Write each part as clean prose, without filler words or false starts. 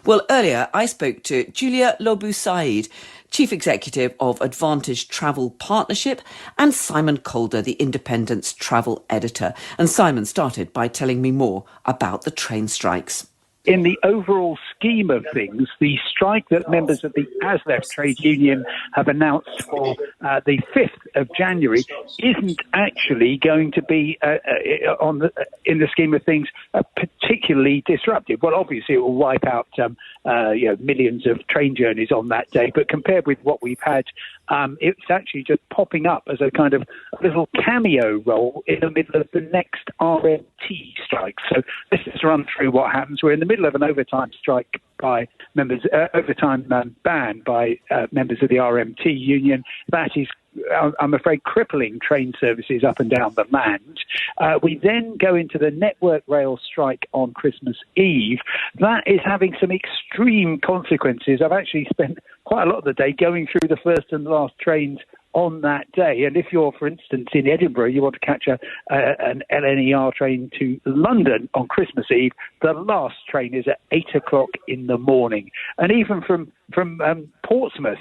Well, earlier I spoke to Julia Lobu-Said, Chief Executive of Advantage Travel Partnership, and Simon Calder, the Independent's travel editor. And Simon started by telling me more about the train strikes. In the overall scheme of things, the strike that members of the ASLEF trade union have announced for the 5th of January isn't actually going to be, in the scheme of things, particularly disruptive. Well, obviously, it will wipe out millions of train journeys on that day, but compared with what we've had, it's actually just popping up as a kind of little cameo role in the middle of the next RMT strike. So let's just run through what happens. We're in the middle of an overtime strike by members, ban by members of the RMT union. That is, I'm afraid, crippling train services up and down the land. We then go into the Network Rail strike on Christmas Eve. That is having some extreme consequences. I've actually spent quite a lot of the day going through the first and last trains on that day. And if you're, for instance, in Edinburgh, you want to catch an LNER train to London on Christmas Eve, the last train is at 8 o'clock in the morning. And even from Portsmouth,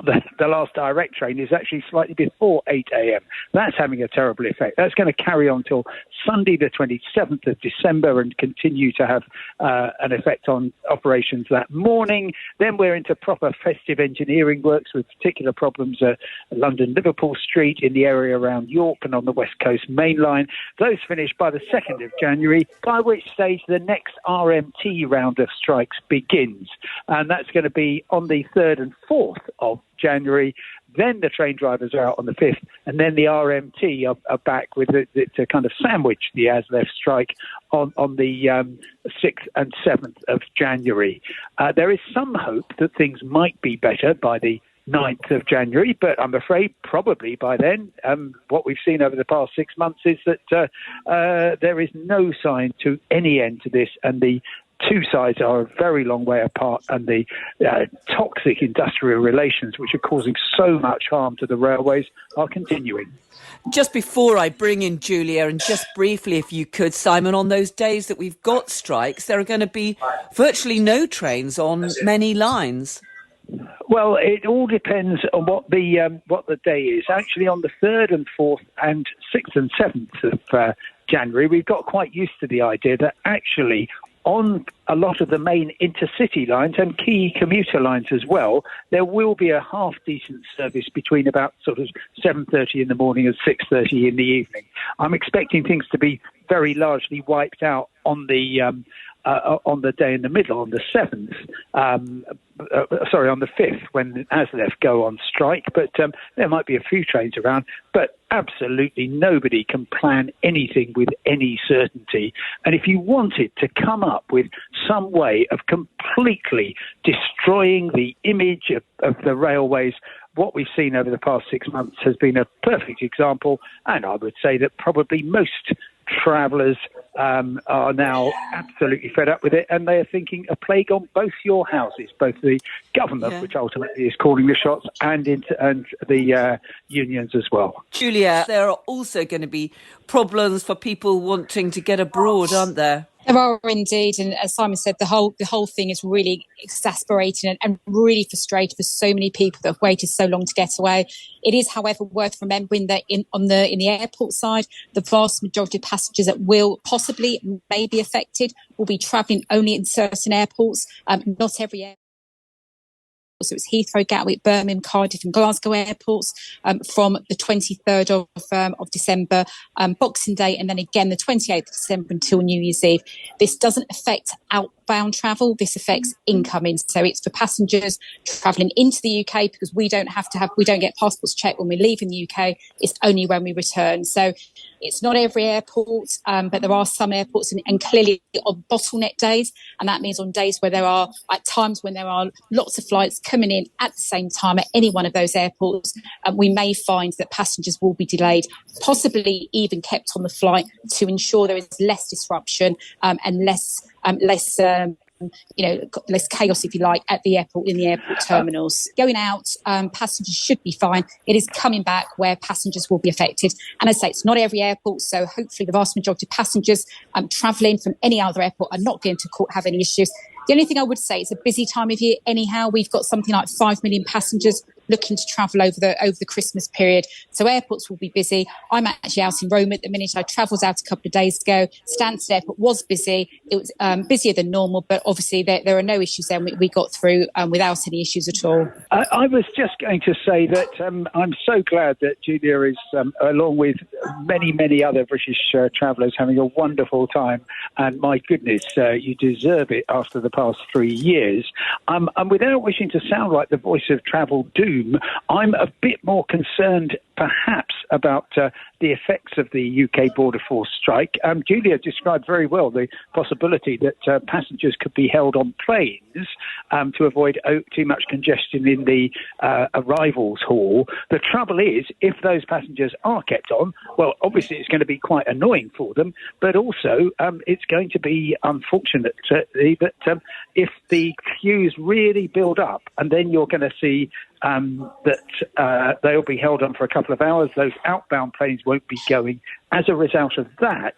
the last direct train is actually slightly before 8 a.m. That's having a terrible effect. That's going to carry on till Sunday, the 27th of December, and continue to have an effect on operations that morning. Then we're into proper festive engineering works with particular problems at London-Liverpool Street, in the area around York and on the West Coast Main Line. Those finish by the 2nd of January, by which stage the next RMT round of strikes begins. And that's going to be on the 3rd and 4th of January. Then the train drivers are out on the 5th, and then the RMT are back with it to kind of sandwich the ASLEF strike on the 6th and 7th of January. There is some hope that things might be better by the 9th of January, but I'm afraid probably by then, what we've seen over the past 6 months is that there is no sign to any end to this, and the two sides are a very long way apart, and the toxic industrial relations, which are causing so much harm to the railways, are continuing. Just before I bring in Julia, and just briefly, if you could, Simon, on those days that we've got strikes, there are going to be virtually no trains on many lines. Well, it all depends on what the day is. Actually, on the 3rd and 4th and 6th and 7th of January, we've got quite used to the idea that actually on a lot of the main intercity lines and key commuter lines as well, there will be a half-decent service between about sort of 7:30 in the morning and 6:30 in the evening. I'm expecting things to be very largely wiped out on the day in the middle, on the 7th, on the 5th, when ASLEF go on strike. But there might be a few trains around, but absolutely nobody can plan anything with any certainty. And if you wanted to come up with some way of completely destroying the image of the railways, what we've seen over the past 6 months has been a perfect example. And I would say that probably most travellers are now absolutely fed up with it, and they are thinking a plague on both your houses, both the government, which ultimately is calling the shots, and the unions as well. Julia, there are also going to be problems for people wanting to get abroad, aren't there? There are indeed, and as Simon said, the whole thing is really exasperating and really frustrating for so many people that have waited so long to get away. It is, however, worth remembering that in the airport side, the vast majority of passengers that may be affected will be travelling only in certain airports, not every airport. So it's Heathrow, Gatwick, Birmingham, Cardiff and Glasgow airports from the 23rd of December, Boxing Day, and then again the 28th of December until New Year's Eve. This doesn't affect outbound travel. This affects incoming. So it's for passengers travelling into the UK, because we don't get passports checked when we leave in the UK. It's only when we return. So it's not every airport, but there are some airports, and clearly on bottleneck days, and that means on days where there are, at times when there are lots of flights coming in at the same time at any one of those airports, we may find that passengers will be delayed, possibly even kept on the flight, to ensure there is less disruption and less less chaos, if you like, at the airport, in the airport terminals. Going out, passengers should be fine. It is coming back where passengers will be affected. And as I say, it's not every airport, so hopefully the vast majority of passengers travelling from any other airport are not going to have any issues. The only thing I would say, it's a busy time of year anyhow. We've got something like 5 million passengers looking to travel over the Christmas period. So airports will be busy. I'm actually out in Rome at the minute. I travelled out a couple of days ago. Stansted Airport was busy. It was busier than normal, but obviously there are no issues there. We got through without any issues at all. I was just going to say that I'm so glad that Julia is, along with many, many other British travellers, having a wonderful time. And my goodness, you deserve it after the past 3 years. And without wishing to sound like the voice of travel doom, I'm a bit more concerned perhaps about the effects of the UK Border Force strike. Julia described very well the possibility that passengers could be held on planes to avoid too much congestion in the arrivals hall. The trouble is, if those passengers are kept on, well, obviously it's going to be quite annoying for them, but also it's going to be unfortunate that if the queues really build up, and then you're going to see that they'll be held on for a couple of hours. Those outbound planes won't be going. As a result of that,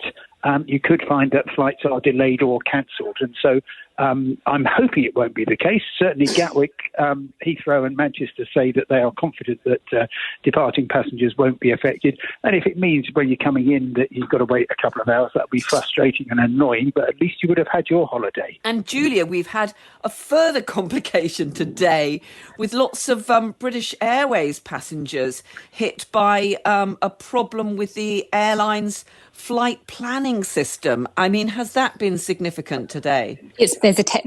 you could find that flights are delayed or cancelled. And so I'm hoping it won't be the case. Certainly Gatwick, Heathrow and Manchester say that they are confident that departing passengers won't be affected. And if it means when you're coming in that you've got to wait a couple of hours, that'll be frustrating and annoying, but at least you would have had your holiday. And Julia, we've had a further complication today with lots of British Airways passengers hit by a problem with the airline's flight planning system. I mean, has that been significant today? There's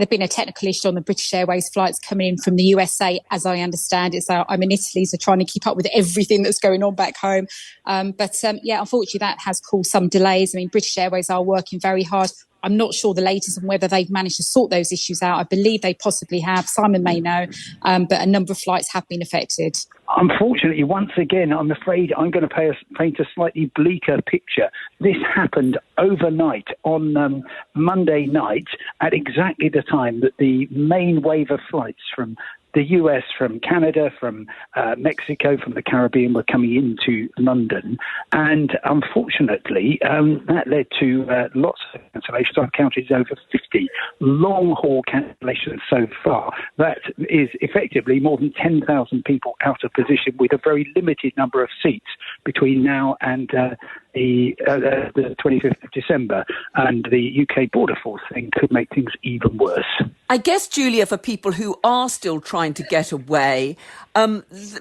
been a technical issue on the British Airways flights coming in from the USA, as I understand it. So I'm in Italy, so trying to keep up with everything that's going on back home. But unfortunately, that has caused some delays. I mean, British Airways are working very hard. I'm not sure the latest on whether they've managed to sort those issues out. I believe they possibly have. Simon may know, but a number of flights have been affected. Unfortunately, once again, I'm afraid I'm going to paint a slightly bleaker picture. This happened overnight on Monday night at exactly the time that the main wave of flights from the US, from Canada, from Mexico, from the Caribbean were coming into London. And unfortunately, that led to lots of cancellations. I've counted over 50 long-haul cancellations so far. That is effectively more than 10,000 people out of position with a very limited number of seats between now and the 25th of December. And the UK Border Force thing could make things even worse. I guess, Julia, for people who are still trying to get away,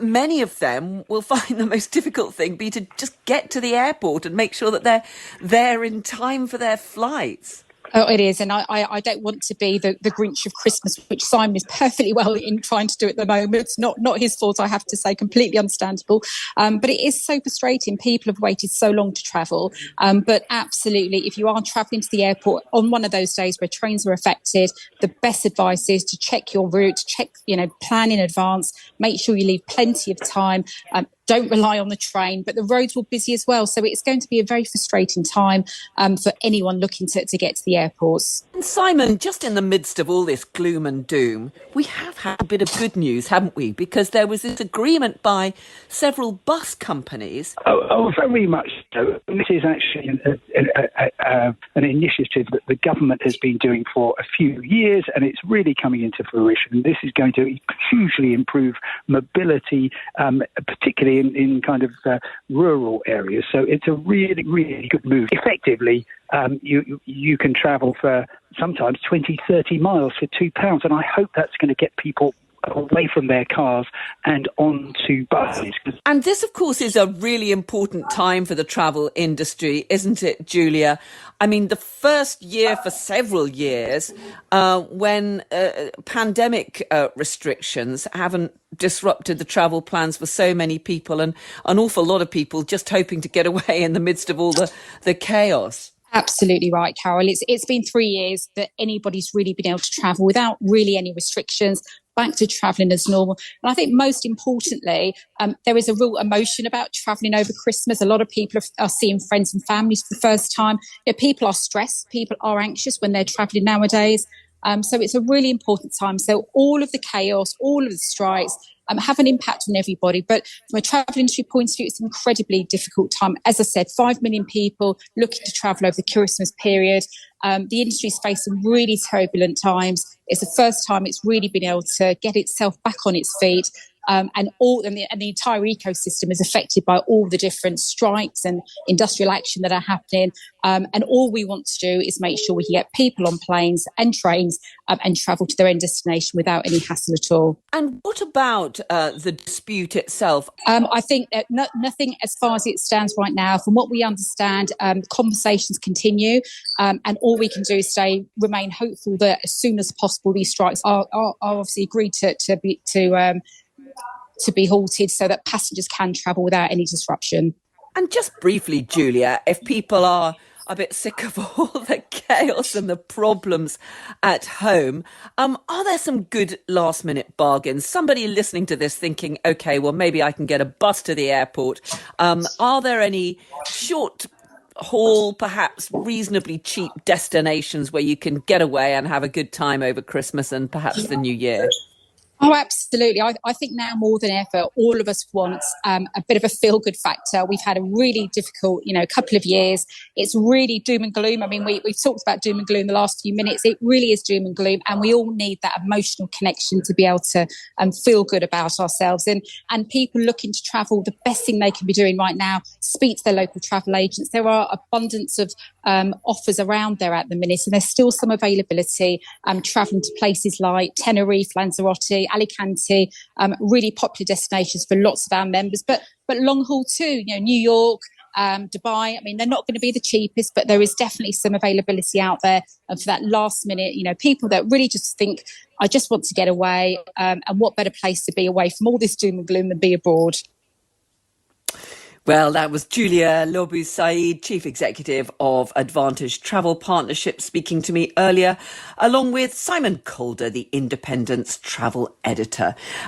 many of them will find the most difficult thing be to just get to the airport and make sure that they're there in time for their flights. Oh, it is. And I don't want to be the Grinch of Christmas, which Simon is perfectly well in trying to do at the moment. It's not his fault, I have to say, completely understandable. But it is so frustrating. People have waited so long to travel. But absolutely, if you are travelling to the airport on one of those days where trains are affected, the best advice is to check your route, plan in advance, make sure you leave plenty of time. Don't rely on the train, but the roads were busy as well. So it's going to be a very frustrating time for anyone looking to get to the airports. And Simon, just in the midst of all this gloom and doom, we have had a bit of good news, haven't we? Because there was this agreement by several bus companies. Oh, very much so. This is actually an initiative that the government has been doing for a few years, and it's really coming into fruition. This is going to hugely improve mobility, particularly in kind of rural areas. So it's a really, really good move. Effectively, you can travel for sometimes 20, 30 miles for £2. And I hope that's going to get people away from their cars and onto buses. And this, of course, is a really important time for the travel industry, isn't it, Julia? I mean, the first year for several years when pandemic restrictions haven't disrupted the travel plans for so many people, and an awful lot of people just hoping to get away in the midst of all the chaos. Absolutely right, Carol. It's been 3 years that anybody's really been able to travel without really any restrictions, back to travelling as normal. And I think most importantly, there is a real emotion about travelling over Christmas. A lot of people are seeing friends and families for the first time. People are stressed. People are anxious when they're travelling nowadays. So it's a really important time. So all of the chaos, all of the strikes, have an impact on everybody. But from a travel industry point of view, it's an incredibly difficult time. As I said, 5 million people looking to travel over the Christmas period. The industry is facing really turbulent times. It's the first time it's really been able to get itself back on its feet. And the entire ecosystem is affected by all the different strikes and industrial action that are happening. And all we want to do is make sure we can get people on planes and trains and travel to their end destination without any hassle at all. And what about the dispute itself? I think that nothing as far as it stands right now. From what we understand, conversations continue, and all we can do is remain hopeful that as soon as possible these strikes are obviously agreed to be halted so that passengers can travel without any disruption. And just briefly, Julia, if people are a bit sick of all the chaos and the problems at home, are there some good last minute bargains? Somebody listening to this thinking, okay, well, maybe I can get a bus to the airport. Are there any short haul, perhaps reasonably cheap destinations where you can get away and have a good time over Christmas and perhaps the New Year? Oh, absolutely. I think now more than ever, all of us want a bit of a feel-good factor. We've had a really difficult, couple of years. It's really doom and gloom. I mean, we've talked about doom and gloom the last few minutes. It really is doom and gloom, and we all need that emotional connection to be able to feel good about ourselves. And people looking to travel, the best thing they can be doing right now, speak to their local travel agents. There are abundance of offers around there at the minute, and there's still some availability. Travelling to places like Tenerife, Lanzarote, Alicante, really popular destinations for lots of our members, but long haul too, New York, Dubai. I mean, they're not going to be the cheapest, but there is definitely some availability out there for that last minute, people that really just think, I just want to get away, and what better place to be away from all this doom and gloom than be abroad. Well, that was Julia Lobu-Saeed, Chief Executive of Advantage Travel Partnership, speaking to me earlier, along with Simon Calder, the Independent's travel editor.